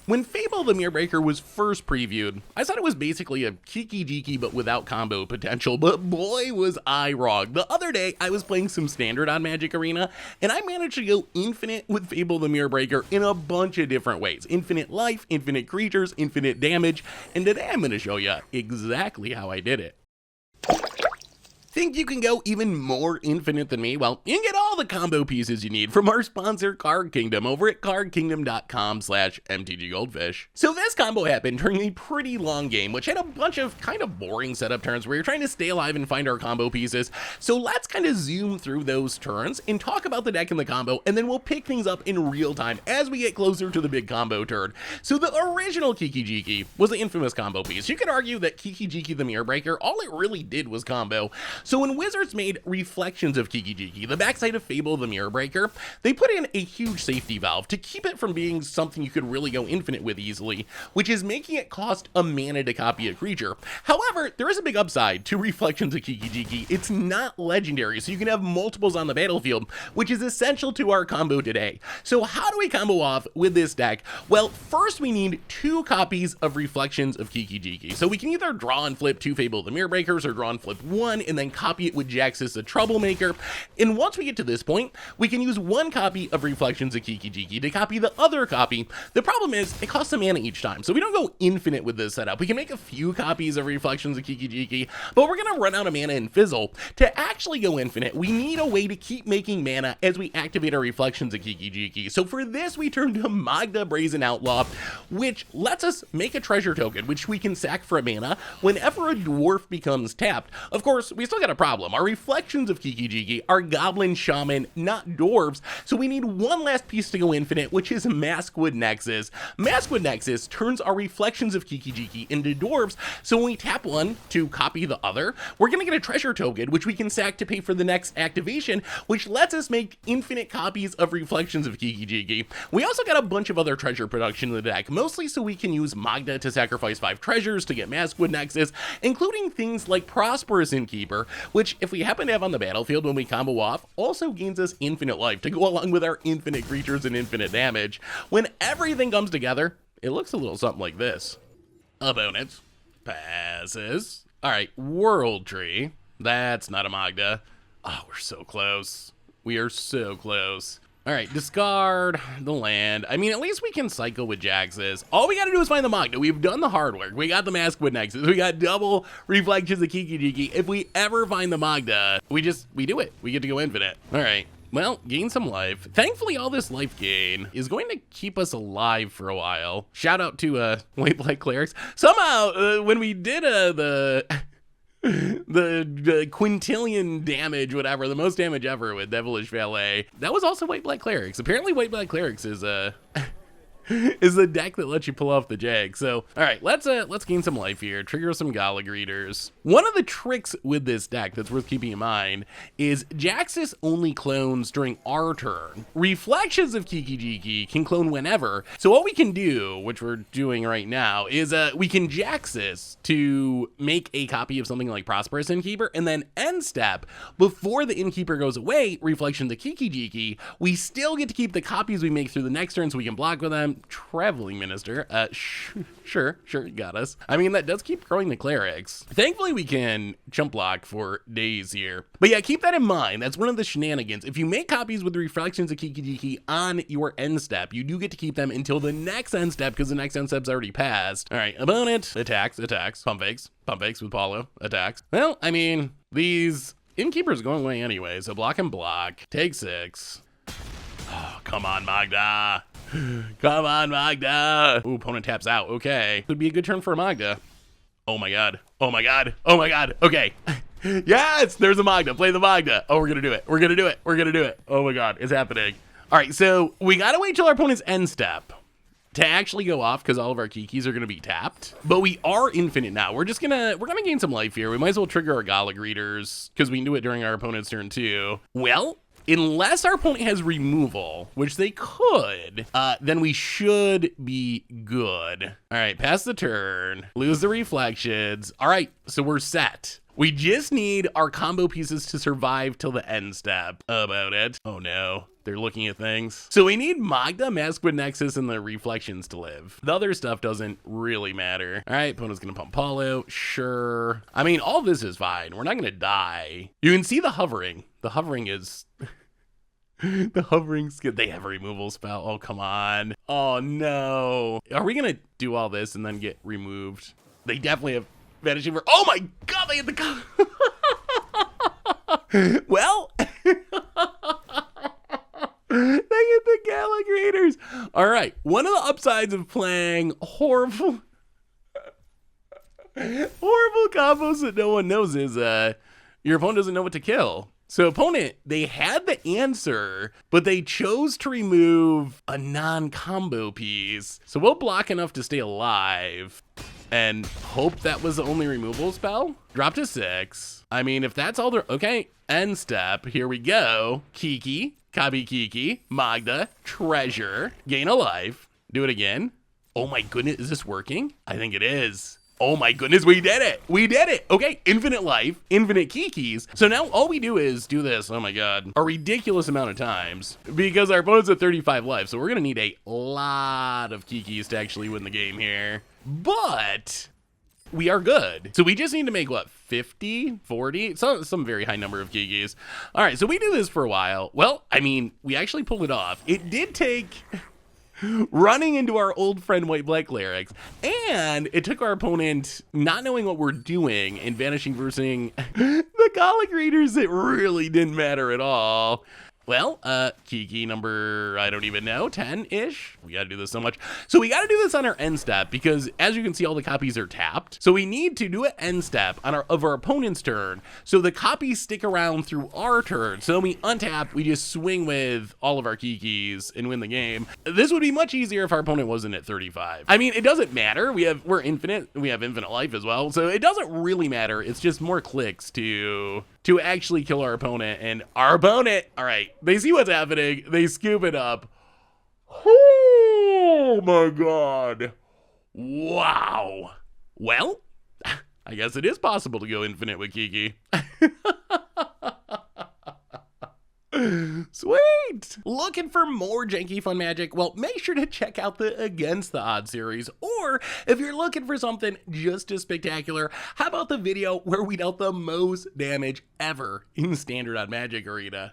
When Fable the Mirror Breaker was first previewed, I thought it was basically a Kiki-Jiki but without combo potential, but boy was I wrong. The other day, I was playing some standard on Magic Arena, and I managed to go infinite with Fable the Mirror Breaker in a bunch of different ways. Infinite life, infinite creatures, infinite damage, and today I'm going to show you exactly how I did it. Think you can go even more infinite than me? Well, you can get all the combo pieces you need from our sponsor Card Kingdom over at cardkingdom.com/MTGGoldfish. So this combo happened during a pretty long game, which had a bunch of kind of boring setup turns where you're trying to stay alive and find our combo pieces. So let's kind of zoom through those turns and talk about the deck and the combo, and then we'll pick things up in real time as we get closer to the big combo turn. So the original Kiki-Jiki was the infamous combo piece. You could argue that Kiki-Jiki the Mirror Breaker, all it really did was combo. So when Wizards made Reflections of Kiki-Jiki, the backside of Fable the Mirror Breaker, they put in a huge safety valve to keep it from being something you could really go infinite with easily, which is making it cost a mana to copy a creature. However, there is a big upside to Reflections of Kiki-Jiki. It's not legendary, so you can have multiples on the battlefield, which is essential to our combo today. So how do we combo off with this deck? Well, first we need 2 copies of Reflections of Kiki-Jiki. So we can either draw and flip 2 Fable the Mirror Breakers or draw and flip 1 and then copy it with Jaxis the Troublemaker. And once we get to this point, we can use 1 copy of Reflections of Kiki-Jiki to copy the other copy. The problem is it costs a mana each time, so we don't go infinite with this setup. We can make a few copies of Reflections of Kiki-Jiki, but we're gonna run out of mana and fizzle. To actually go infinite, we need a way to keep making mana as we activate our Reflections of Kiki-Jiki. So for this, we turn to Magda Brazen Outlaw, which lets us make a treasure token, which we can sack for a mana whenever a dwarf becomes tapped. Of course, we still got a problem. Our Reflections of Kiki-Jiki are Goblin Shaman, not dwarves, so we need one last piece to go infinite, which is Maskwood Nexus. Maskwood Nexus turns our Reflections of Kiki-Jiki into dwarves, so when we tap one to copy the other, we're gonna get a treasure token, which we can sack to pay for the next activation, which lets us make infinite copies of Reflections of Kiki-Jiki. We also got a bunch of other treasure production in the deck, mostly so we can use Magda to sacrifice 5 treasures to get Maskwood Nexus, including things like Prosperous Innkeeper, which if we happen to have on the battlefield when we combo off, also gains us infinite life to go along with our infinite creatures and infinite damage. When everything comes together, it looks a little something like this. Opponent passes. All right, World Tree. That's not a Magda. Oh, we're so close. We are so close. All right, discard the land. I mean, at least we can cycle with Jaxis. All we gotta do is find the Magda. We've done the hard work. We got the Maskwood Nexus. We got double Reflections of Kiki-Jiki. If we ever find the Magda, we do it. We get to go infinite. All right. Well, gain some life. Thankfully, all this life gain is going to keep us alive for a while. Shout out to White Black Clerics. Somehow, when we did the quintillion damage, whatever, the most damage ever with Devilish Valet, that was also White Black Clerics. Apparently White Black Clerics is is the deck that lets you pull off the jag. So all right, let's gain some life here, trigger some Gala Greeters. One of the tricks with this deck that's worth keeping in mind is Jaxis only clones during our turn. Reflections of Kiki-Jiki can clone whenever, so what we can do, which we're doing right now, is we can Jaxis to make a copy of something like Prosperous Innkeeper, and then end step, before the Innkeeper goes away, Reflections of Kiki-Jiki, we still get to keep the copies we make through the next turn so we can block with them. Traveling Minister, sure, you got us. I mean, that does keep growing the clerics. Thankfully, we can jump block for days here. But yeah, keep that in mind. That's one of the shenanigans. If you make copies with the Reflections of Kiki-Jiki on your end step, you do get to keep them until the next end step, because the next end step's already passed. All right, opponent attacks, pump fakes with Paulo, attacks. Well, I mean, these Innkeepers going away anyway, so block and block, take 6. Oh, come on, Magda. Come on, Magda. Ooh, opponent taps out. Okay. Could be a good turn for Magda. Oh my god. Oh my god. Oh my god. Okay. Yes, there's a Magda. Play the Magda. Oh, we're gonna do it. We're gonna do it. We're gonna do it. Oh my god, it's happening. All right, so we gotta wait till our opponent's end step to actually go off, because all of our Kikis are gonna be tapped. But we are infinite now. We're gonna gain some life here. We might as well trigger our Gala Greeters, because we can do it during our opponent's turn too. Well, unless our opponent has removal, which they could, then we should be good. All right, pass the turn, lose the Reflections. All right, so we're set. We just need our combo pieces to survive till the end step. About it. Oh no, they're looking at things. So we need Magda, Maskwood Nexus, and the Reflections to live. The other stuff doesn't really matter. All right, opponent's gonna pump Paulo, sure. I mean, all this is fine. We're not gonna die. You can see the hovering. The hovering is... the hovering's good. They have a removal spell. Oh, come on. Oh no. Are we gonna do all this and then get removed? They definitely have Vanishing for... Oh my god, they hit the... Well... They hit the Gallic Raiders. All right, one of the upsides of playing horrible combos that no one knows is your opponent doesn't know what to kill. So opponent, they had the answer, but they chose to remove a non-combo piece. So we'll block enough to stay alive and hope that was the only removal spell. Drop to 6. I mean, if that's all there... Okay, end step. Here we go. Kiki, Kiki, Magda, Treasure, gain a life. Do it again. Oh my goodness, is this working? I think it is. Oh my goodness, we did it. We did it. Okay, infinite life, infinite Kikis. So now all we do is do this, oh my god, a ridiculous amount of times because our opponent's at 35 life. So we're gonna need a lot of Kikis to actually win the game here. But we are good. So we just need to make what, 50, 40, some very high number of Kikis. All right, so we do this for a while. Well, I mean, we actually pulled it off. It did take running into our old friend White Black Clerics, and it took our opponent not knowing what we're doing and vanishing versus the Gallic Raiders. It really didn't matter at all. Well, Kiki number, I don't even know, 10-ish. We gotta do this so much. So we gotta do this on our end step because as you can see, all the copies are tapped. So we need to do an end step on our opponent's turn. So the copies stick around through our turn. So when we untap, we just swing with all of our Kikis and win the game. This would be much easier if our opponent wasn't at 35. I mean, it doesn't matter. We're infinite. We have infinite life as well. So it doesn't really matter. It's just more clicks to actually kill our opponent, and our opponent, all right, they see what's happening, they scoop it up. Oh my god. Wow. Well, I guess it is possible to go infinite with Kiki. Sweet! Looking for more janky fun magic? Well, make sure to check out the Against the Odds series, or if you're looking for something just as spectacular, how about the video where we dealt the most damage ever in Standard on Magic Arena?